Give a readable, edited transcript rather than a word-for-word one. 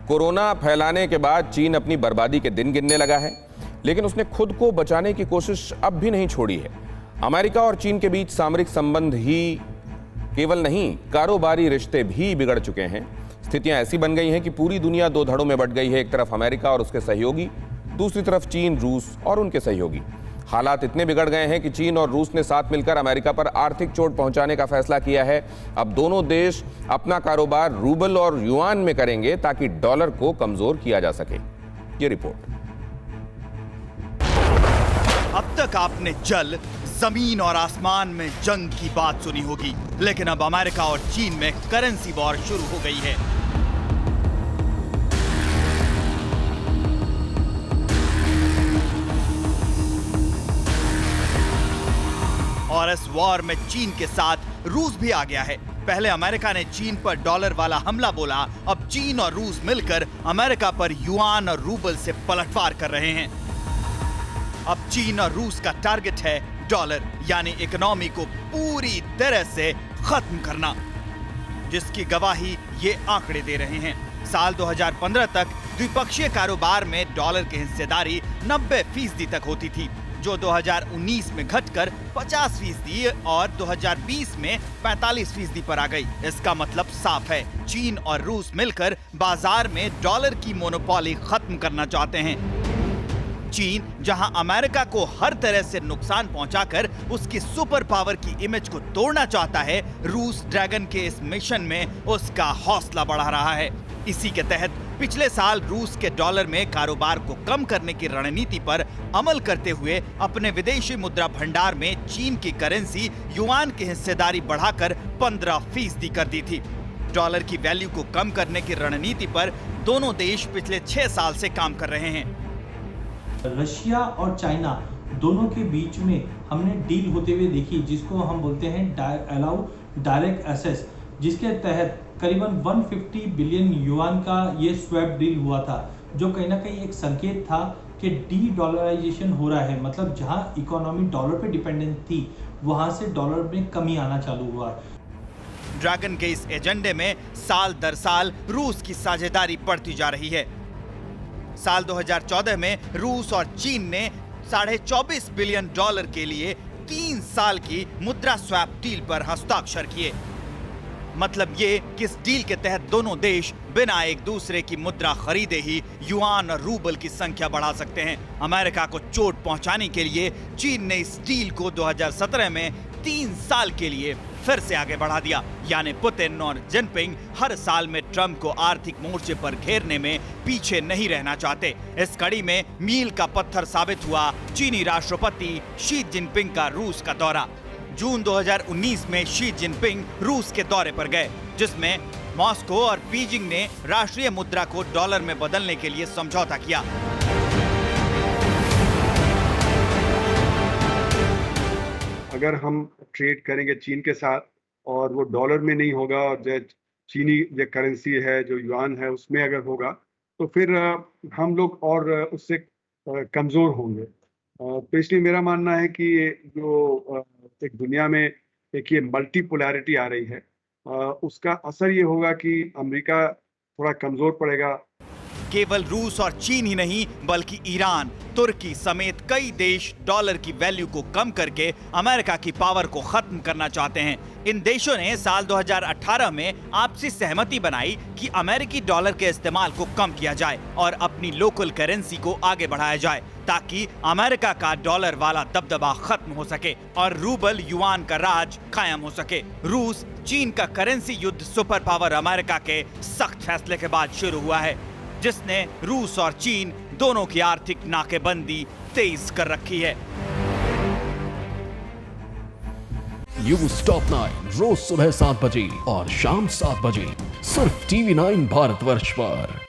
Corona फैलाने के बाद चीन अपनी बर्बादी के दिन गिनने लगा है, लेकिन उसने खुद को बचाने की कोशिश अब भी नहीं छोड़ी है। अमेरिका और चीन के बीच सामरिक संबंध ही केवल नहीं, कारोबारी रिश्ते भी बिगड़ चुके हैं। स्थितियां ऐसी बन गई हैं कि पूरी दुनिया दो धड़ों में बंट गई है। एक तरफ अमेरिका और उसके सहयोगी, दूसरी तरफ चीन, रूस और उनके सहयोगी। हालात इतने बिगड़ गए हैं कि चीन और रूस ने साथ मिलकर अमेरिका पर आर्थिक चोट पहुंचाने का फैसला किया है। अब दोनों देश अपना कारोबार रूबल और युआन में करेंगे ताकि डॉलर को कमजोर किया जा सके। ये रिपोर्ट। अब तक आपने जल, जमीन और आसमान में जंग की बात सुनी होगी, लेकिन अब अमेरिका और चीन में करेंसी वॉर शुरू हो गई है। और इस वॉर में चीन के साथ रूस भी आ गया है। पहले अमेरिका ने चीन पर डॉलर वाला हमला बोला, अब चीन और रूस मिलकर अमेरिका पर युआन और रूबल से पलटवार कर रहे हैं। अब चीन और रूस का टारगेट है डॉलर, यानी इकोनॉमी को पूरी तरह से खत्म करना, जिसकी गवाही ये आंकड़े दे रहे हैं। साल 2015 तक द्विपक्षीय कारोबार में डॉलर की हिस्सेदारी 90% तक होती थी, जो 2019 में घटकर 50% और 2020 में 45% पर आ गई। इसका मतलब साफ है, चीन और रूस मिलकर बाजार में डॉलर की मोनोपोली खत्म करना चाहते हैं। चीन जहां अमेरिका को हर तरह से नुकसान पहुंचाकर उसकी सुपर पावर की इमेज को तोड़ना चाहता है, रूस ड्रैगन के इस मिशन में उसका हौसला बढ़ा रहा है। इसी के तहत पिछले साल रूस के डॉलर में कारोबार को कम करने की रणनीति पर अमल करते हुए अपने विदेशी मुद्रा भंडार में चीन की करेंसी युआन की हिस्सेदारी बढ़ाकर 15% कर दी थी। डॉलर की वैल्यू को कम करने की रणनीति पर दोनों देश पिछले 6 साल से काम कर रहे हैं। रशिया और चाइना दोनों के बीच में हमने डील होते हुए देखी, जिसको हम बोलते हैं अलाउ डायरेक्ट एक्सेस, जिसके तहत करीबन 150 बिलियन युआन का ये स्वैप डील हुआ था, जो कहीं ना कहीं एक संकेत था कि डी डॉलराइजेशन हो रहा है। मतलब जहां इकोनॉमी डॉलर पे डिपेंडेंट थी, वहां से डॉलर में कमी आना चालू हुआ। ड्रैगन के इस एजेंडे में साल दर साल रूस की साझेदारी बढ़ती जा रही है। साल 2014 में रूस और चीन ने $24.5 बिलियन के लिए 3 साल की मुद्रा स्वैप डील पर हस्ताक्षर किए। मतलब ये कि इस डील के तहत दोनों देश बिना एक दूसरे की मुद्रा खरीदे ही युआन और रूबल की संख्या बढ़ा सकते हैं। अमेरिका को चोट पहुंचाने के लिए चीन ने इस डील को 2017 में 3 साल के लिए फिर से आगे बढ़ा दिया। यानी पुतिन और जिनपिंग हर साल में ट्रंप को आर्थिक मोर्चे पर घेरने में पीछे नहीं रहना चाहते। इस कड़ी में मील का पत्थर साबित हुआ चीनी राष्ट्रपति शी जिनपिंग का रूस का दौरा। जून 2019 में शी जिनपिंग रूस के दौरे पर गए, जिसमें मॉस्को और बीजिंग ने राष्ट्रीय मुद्रा को डॉलर में बदलने के लिए समझौता किया। अगर हम ट्रेड करेंगे चीन के साथ और वो डॉलर में नहीं होगा और जो चीनी जो करेंसी है, जो युआन है, उसमें अगर होगा तो फिर हम लोग और उससे कमज़ोर होंगे। तो इसलिए मेरा मानना है कि जो एक दुनिया में एक ये मल्टीपोलैरिटी आ रही है, उसका असर ये होगा कि अमेरिका थोड़ा कमज़ोर पड़ेगा। केवल रूस और चीन ही नहीं, बल्कि ईरान, तुर्की समेत कई देश डॉलर की वैल्यू को कम करके अमेरिका की पावर को खत्म करना चाहते हैं। इन देशों ने साल 2018 में आपसी सहमति बनाई कि अमेरिकी डॉलर के इस्तेमाल को कम किया जाए और अपनी लोकल करेंसी को आगे बढ़ाया जाए, ताकि अमेरिका का डॉलर वाला दबदबा खत्म हो सके और रूबल युआन का राज कायम हो सके। रूस चीन का करेंसी युद्ध सुपर पावर अमेरिका के सख्त फैसले के बाद शुरू हुआ है, जिसने रूस और चीन दोनों की आर्थिक नाकेबंदी तेज कर रखी है। न्यूज़ टॉप 9 रोज सुबह 7 बजे और शाम 7 बजे सिर्फ TV9 भारतवर्ष पर।